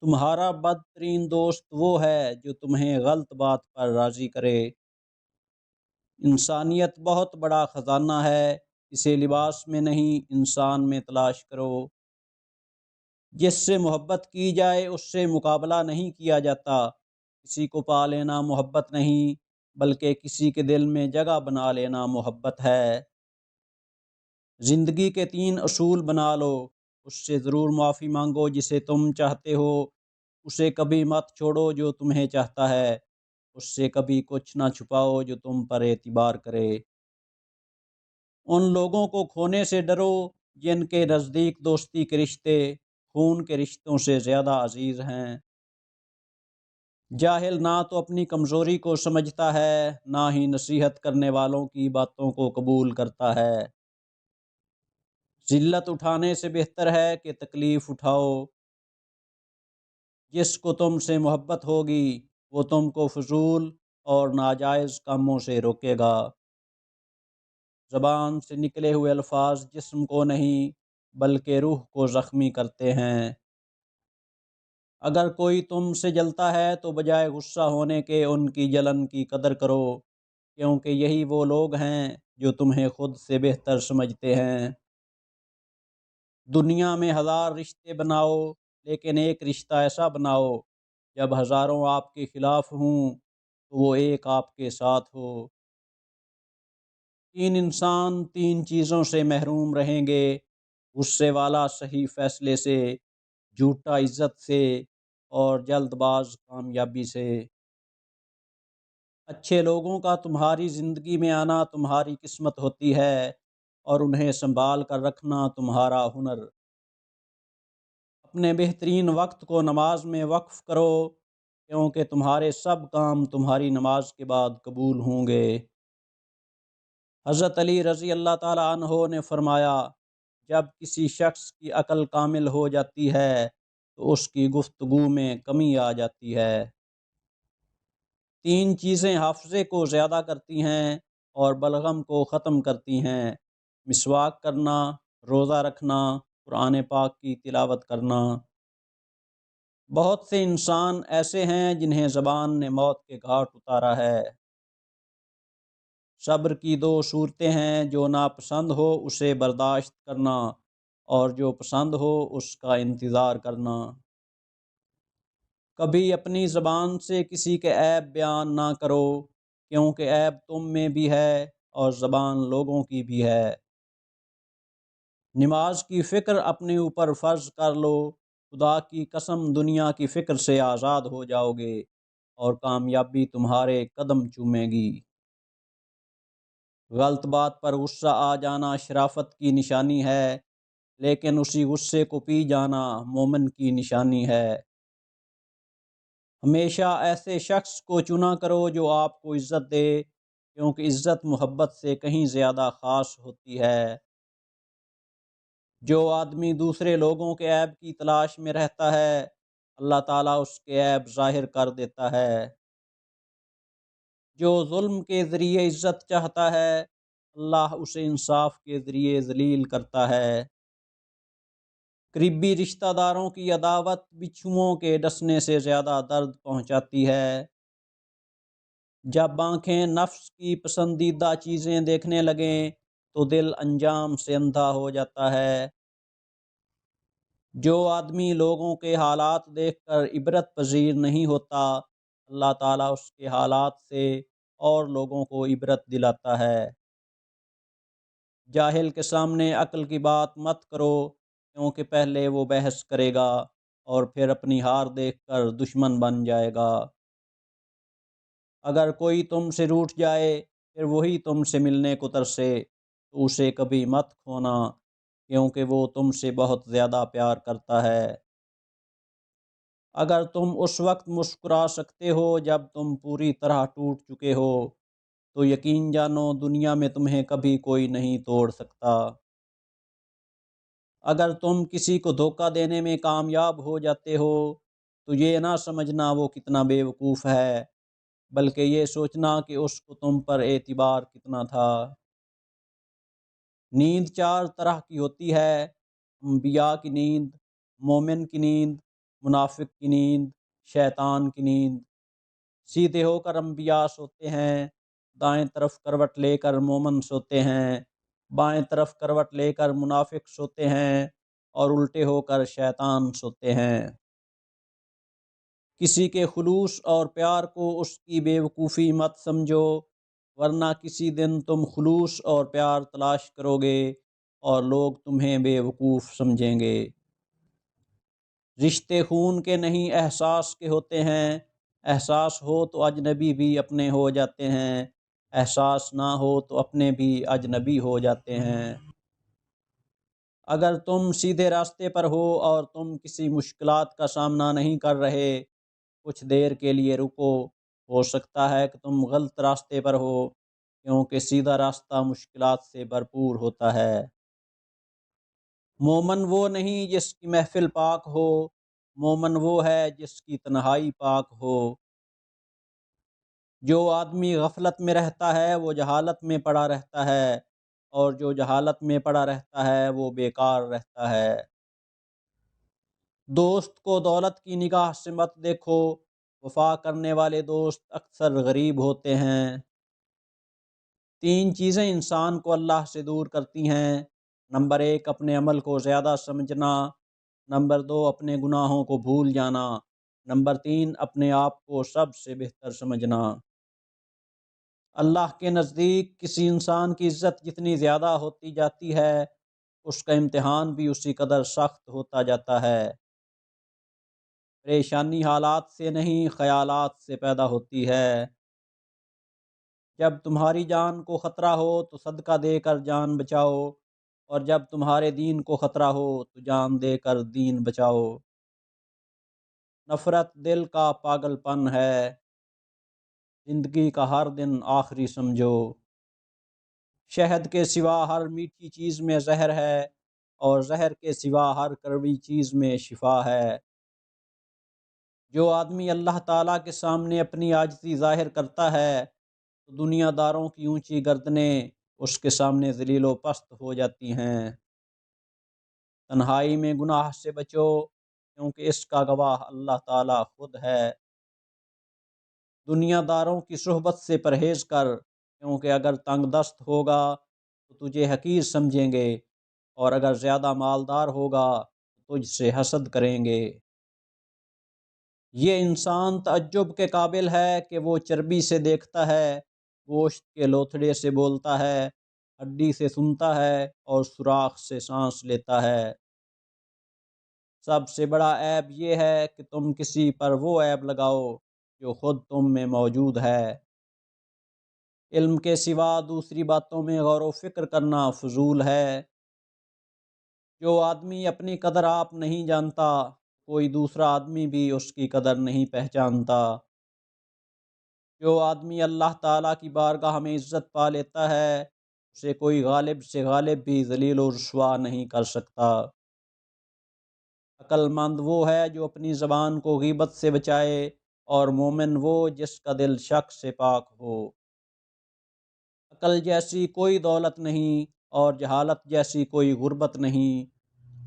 تمہارا بدترین دوست وہ ہے جو تمہیں غلط بات پر راضی کرے۔ انسانیت بہت بڑا خزانہ ہے، اسے لباس میں نہیں انسان میں تلاش کرو۔ جس سے محبت کی جائے اس سے مقابلہ نہیں کیا جاتا۔ کسی کو پا لینا محبت نہیں، بلکہ کسی کے دل میں جگہ بنا لینا محبت ہے۔ زندگی کے 3 اصول بنا لو، اس سے ضرور معافی مانگو جسے تم چاہتے ہو، اسے کبھی مت چھوڑو جو تمہیں چاہتا ہے، اس سے کبھی کچھ نہ چھپاؤ جو تم پر اعتبار کرے۔ ان لوگوں کو کھونے سے ڈرو جن کے نزدیک دوستی کے رشتے خون کے رشتوں سے زیادہ عزیز ہیں۔ جاہل نہ تو اپنی کمزوری کو سمجھتا ہے، نہ ہی نصیحت کرنے والوں کی باتوں کو قبول کرتا ہے۔ ذلت اٹھانے سے بہتر ہے کہ تکلیف اٹھاؤ۔ جس کو تم سے محبت ہوگی وہ تم کو فضول اور ناجائز کاموں سے روکے گا۔ زبان سے نکلے ہوئے الفاظ جسم کو نہیں بلکہ روح کو زخمی کرتے ہیں۔ اگر کوئی تم سے جلتا ہے تو بجائے غصہ ہونے کے ان کی جلن کی قدر کرو، کیونکہ یہی وہ لوگ ہیں جو تمہیں خود سے بہتر سمجھتے ہیں۔ دنیا میں 1000 رشتے بناؤ، لیکن ایک رشتہ ایسا بناؤ جب ہزاروں آپ کے خلاف ہوں تو وہ ایک آپ کے ساتھ ہو۔ 3 انسان 3 چیزوں سے محروم رہیں گے: غصے والا صحیح فیصلے سے، جھوٹا عزت سے، اور جلد باز کامیابی سے۔ اچھے لوگوں کا تمہاری زندگی میں آنا تمہاری قسمت ہوتی ہے، اور انہیں سنبھال کر رکھنا تمہارا ہنر۔ اپنے بہترین وقت کو نماز میں وقف کرو، کیونکہ تمہارے سب کام تمہاری نماز کے بعد قبول ہوں گے۔ حضرت علی رضی اللہ تعالیٰ عنہ نے فرمایا، جب کسی شخص کی عقل کامل ہو جاتی ہے تو اس کی گفتگو میں کمی آ جاتی ہے۔ 3 چیزیں حافظے کو زیادہ کرتی ہیں اور بلغم کو ختم کرتی ہیں: مسواک کرنا، روزہ رکھنا، قرآن پاک کی تلاوت کرنا۔ بہت سے انسان ایسے ہیں جنہیں زبان نے موت کے گھاٹ اتارا ہے۔ صبر کی 2 صورتیں ہیں: جو ناپسند ہو اسے برداشت کرنا، اور جو پسند ہو اس کا انتظار کرنا۔ کبھی اپنی زبان سے کسی کے عیب بیان نہ کرو، کیونکہ عیب تم میں بھی ہے اور زبان لوگوں کی بھی ہے۔ نماز کی فکر اپنے اوپر فرض کر لو، خدا کی قسم دنیا کی فکر سے آزاد ہو جاؤ گے اور کامیابی تمہارے قدم چومے گی۔ غلط بات پر غصہ آ جانا شرافت کی نشانی ہے، لیکن اسی غصے کو پی جانا مومن کی نشانی ہے۔ ہمیشہ ایسے شخص کو چنا کرو جو آپ کو عزت دے، کیونکہ عزت محبت سے کہیں زیادہ خاص ہوتی ہے۔ جو آدمی دوسرے لوگوں کے عیب کی تلاش میں رہتا ہے، اللہ تعالیٰ اس کے عیب ظاہر کر دیتا ہے۔ جو ظلم کے ذریعے عزت چاہتا ہے، اللہ اسے انصاف کے ذریعے ذلیل کرتا ہے۔ قریبی رشتہ داروں کی عداوت بچھوؤں کے ڈسنے سے زیادہ درد پہنچاتی ہے۔ جب آنکھیں نفس کی پسندیدہ چیزیں دیکھنے لگیں تو دل انجام سے اندھا ہو جاتا ہے۔ جو آدمی لوگوں کے حالات دیکھ کر عبرت پذیر نہیں ہوتا، اللہ تعالیٰ اس کے حالات سے اور لوگوں کو عبرت دلاتا ہے۔ جاہل کے سامنے عقل کی بات مت کرو، کیونکہ پہلے وہ بحث کرے گا اور پھر اپنی ہار دیکھ کر دشمن بن جائے گا۔ اگر کوئی تم سے روٹھ جائے پھر وہی تم سے ملنے کو ترسے تو اسے کبھی مت کھونا، کیونکہ وہ تم سے بہت زیادہ پیار کرتا ہے۔ اگر تم اس وقت مسکرا سکتے ہو جب تم پوری طرح ٹوٹ چکے ہو تو یقین جانو دنیا میں تمہیں کبھی کوئی نہیں توڑ سکتا۔ اگر تم کسی کو دھوکہ دینے میں کامیاب ہو جاتے ہو تو یہ نہ سمجھنا وہ کتنا بے وقوف ہے، بلکہ یہ سوچنا کہ اس کو تم پر اعتبار کتنا تھا۔ نیند 4 طرح کی ہوتی ہے: انبیاء کی نیند، مومن کی نیند، منافق کی نیند شیطان کی نیند۔ سیدھے ہو کر انبیاء سوتے ہیں، دائیں طرف کروٹ لے کر مومن سوتے ہیں، بائیں طرف کروٹ لے کر منافق سوتے ہیں، اور الٹے ہو کر شیطان سوتے ہیں۔ کسی کے خلوص اور پیار کو اس کی بے وقوفی مت سمجھو، ورنہ کسی دن تم خلوص اور پیار تلاش کرو گے اور لوگ تمہیں بے وقوف سمجھیں گے۔ رشتے خون کے نہیں احساس کے ہوتے ہیں، احساس ہو تو اجنبی بھی اپنے ہو جاتے ہیں، احساس نہ ہو تو اپنے بھی اجنبی ہو جاتے ہیں۔ اگر تم سیدھے راستے پر ہو اور تم کسی مشکلات کا سامنا نہیں کر رہے، کچھ دیر کے لیے رکو، ہو سکتا ہے کہ تم غلط راستے پر ہو، کیونکہ سیدھا راستہ مشکلات سے بھرپور ہوتا ہے۔ مومن وہ نہیں جس کی محفل پاک ہو، مومن وہ ہے جس کی تنہائی پاک ہو۔ جو آدمی غفلت میں رہتا ہے وہ جہالت میں پڑا رہتا ہے، اور جو جہالت میں پڑا رہتا ہے وہ بیکار رہتا ہے۔ دوست کو دولت کی نگاہ سے مت دیکھو، وفا کرنے والے دوست اکثر غریب ہوتے ہیں۔ 3 چیزیں انسان کو اللہ سے دور کرتی ہیں۔ نمبر 1 اپنے عمل کو زیادہ سمجھنا، نمبر 2 اپنے گناہوں کو بھول جانا، نمبر 3 اپنے آپ کو سب سے بہتر سمجھنا۔ اللہ کے نزدیک کسی انسان کی عزت جتنی زیادہ ہوتی جاتی ہے، اس کا امتحان بھی اسی قدر سخت ہوتا جاتا ہے۔ پریشانی حالات سے نہیں خیالات سے پیدا ہوتی ہے۔ جب تمہاری جان کو خطرہ ہو تو صدقہ دے کر جان بچاؤ، اور جب تمہارے دین کو خطرہ ہو تو جان دے کر دین بچاؤ۔ نفرت دل کا پاگل پن ہے، زندگی کا ہر دن آخری سمجھو۔ شہد کے سوا ہر میٹھی چیز میں زہر ہے، اور زہر کے سوا ہر کڑوی چیز میں شفا ہے۔ جو آدمی اللہ تعالیٰ کے سامنے اپنی عاجزی ظاہر کرتا ہے تو دنیا داروں کی اونچی گردنیں اس کے سامنے ذلیل و پست ہو جاتی ہیں۔ تنہائی میں گناہ سے بچو، کیونکہ اس کا گواہ اللہ تعالیٰ خود ہے۔ دنیا داروں کی صحبت سے پرہیز کر، کیونکہ اگر تنگ دست ہوگا تو تجھے حقیر سمجھیں گے، اور اگر زیادہ مالدار ہوگا تو تجھ سے حسد کریں گے۔ یہ انسان تعجب کے قابل ہے کہ وہ چربی سے دیکھتا ہے، گوشت کے لوتھڑے سے بولتا ہے، ہڈی سے سنتا ہے، اور سوراخ سے سانس لیتا ہے۔ سب سے بڑا عیب یہ ہے کہ تم کسی پر وہ عیب لگاؤ جو خود تم میں موجود ہے۔ علم کے سوا دوسری باتوں میں غور و فکر کرنا فضول ہے۔ جو آدمی اپنی قدر آپ نہیں جانتا، کوئی دوسرا آدمی بھی اس کی قدر نہیں پہچانتا۔ جو آدمی اللہ تعالیٰ کی بارگاہ میں عزت پا لیتا ہے، اسے کوئی غالب سے غالب بھی ذلیل و رسوا نہیں کر سکتا۔ عقل مند وہ ہے جو اپنی زبان کو غیبت سے بچائے، اور مومن وہ جس کا دل شک سے پاک ہو۔ عقل جیسی کوئی دولت نہیں، اور جہالت جیسی کوئی غربت نہیں،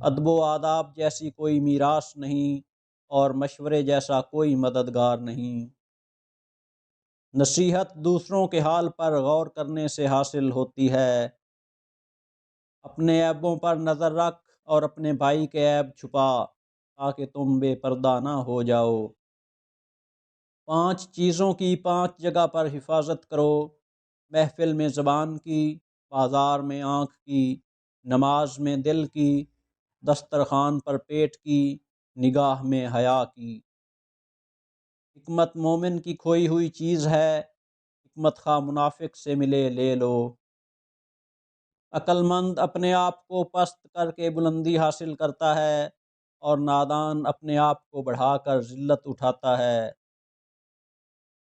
ادب و آداب جیسی کوئی میراث نہیں، اور مشورے جیسا کوئی مددگار نہیں۔ نصیحت دوسروں کے حال پر غور کرنے سے حاصل ہوتی ہے۔ اپنے عیبوں پر نظر رکھ اور اپنے بھائی کے عیب چھپا، تاکہ تم بے پردہ نہ ہو جاؤ۔ 5 چیزوں کی 5 جگہ پر حفاظت کرو: محفل میں زبان کی، بازار میں آنکھ کی، نماز میں دل کی، دسترخوان پر پیٹ کی، نگاہ میں حیا کی۔ حکمت مومن کی کھوئی ہوئی چیز ہے، حکمت خواہ منافق سے ملے لے لو۔ عقل مند اپنے آپ کو پست کر کے بلندی حاصل کرتا ہے، اور نادان اپنے آپ کو بڑھا کر ذلت اٹھاتا ہے۔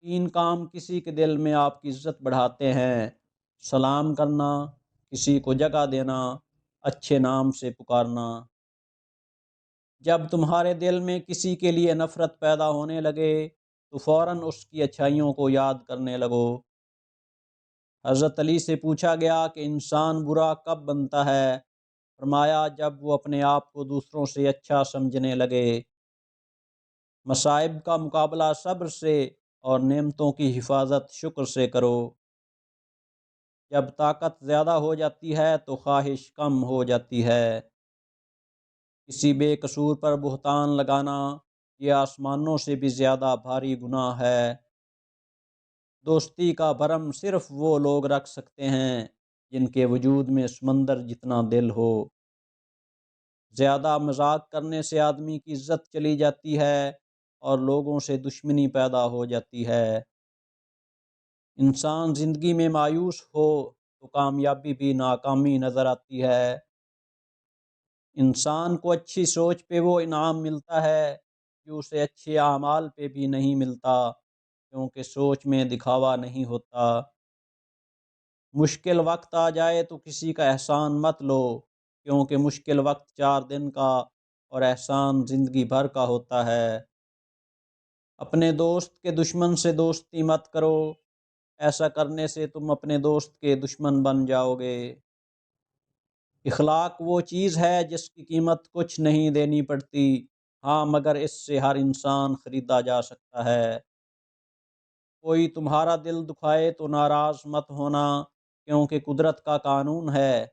3 کام کسی کے دل میں آپ کی عزت بڑھاتے ہیں: سلام کرنا، کسی کو جگہ دینا، اچھے نام سے پکارنا۔ جب تمہارے دل میں کسی کے لیے نفرت پیدا ہونے لگے تو فوراً اس کی اچھائیوں کو یاد کرنے لگو۔ حضرت علی سے پوچھا گیا کہ انسان برا کب بنتا ہے؟ فرمایا جب وہ اپنے آپ کو دوسروں سے اچھا سمجھنے لگے۔ مصائب کا مقابلہ صبر سے اور نعمتوں کی حفاظت شکر سے کرو۔ جب طاقت زیادہ ہو جاتی ہے تو خواہش کم ہو جاتی ہے۔ کسی بے قصور پر بہتان لگانا یہ آسمانوں سے بھی زیادہ بھاری گناہ ہے۔ دوستی کا بھرم صرف وہ لوگ رکھ سکتے ہیں جن کے وجود میں سمندر جتنا دل ہو۔ زیادہ مذاق کرنے سے آدمی کی عزت چلی جاتی ہے اور لوگوں سے دشمنی پیدا ہو جاتی ہے۔ انسان زندگی میں مایوس ہو تو کامیابی بھی ناکامی نظر آتی ہے۔ انسان کو اچھی سوچ پہ وہ انعام ملتا ہے جو اسے اچھے اعمال پہ بھی نہیں ملتا، کیونکہ سوچ میں دکھاوا نہیں ہوتا۔ مشکل وقت آ جائے تو کسی کا احسان مت لو، کیونکہ مشکل وقت 4 دن کا اور احسان زندگی بھر کا ہوتا ہے۔ اپنے دوست کے دشمن سے دوستی مت کرو، ایسا کرنے سے تم اپنے دوست کے دشمن بن جاؤ گے۔ اخلاق وہ چیز ہے جس کی قیمت کچھ نہیں دینی پڑتی، ہاں مگر اس سے ہر انسان خریدا جا سکتا ہے۔ کوئی تمہارا دل دکھائے تو ناراض مت ہونا، کیونکہ قدرت کا قانون ہے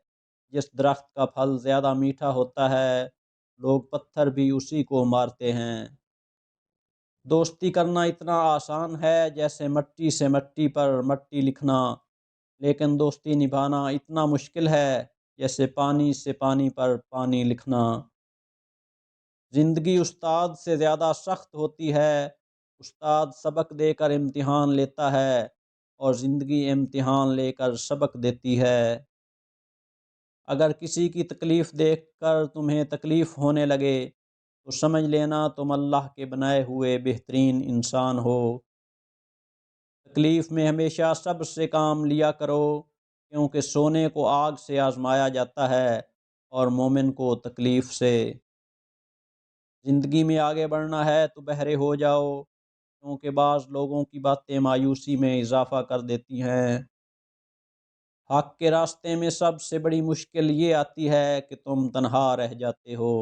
جس درخت کا پھل زیادہ میٹھا ہوتا ہے لوگ پتھر بھی اسی کو مارتے ہیں۔ دوستی کرنا اتنا آسان ہے جیسے مٹی سے مٹی پر مٹی لکھنا، لیکن دوستی نبھانا اتنا مشکل ہے جیسے پانی سے پانی پر پانی لکھنا۔ زندگی استاد سے زیادہ سخت ہوتی ہے۔ استاد سبق دے کر امتحان لیتا ہے اور زندگی امتحان لے کر سبق دیتی ہے۔ اگر کسی کی تکلیف دیکھ کر تمہیں تکلیف ہونے لگے تو سمجھ لینا تم اللہ کے بنائے ہوئے بہترین انسان ہو۔ تکلیف میں ہمیشہ صبر سے کام لیا کرو، کیونکہ سونے کو آگ سے آزمایا جاتا ہے اور مومن کو تکلیف سے۔ زندگی میں آگے بڑھنا ہے تو بہرے ہو جاؤ، کیونکہ بعض لوگوں کی باتیں مایوسی میں اضافہ کر دیتی ہیں۔ حق کے راستے میں سب سے بڑی مشکل یہ آتی ہے کہ تم تنہا رہ جاتے ہو۔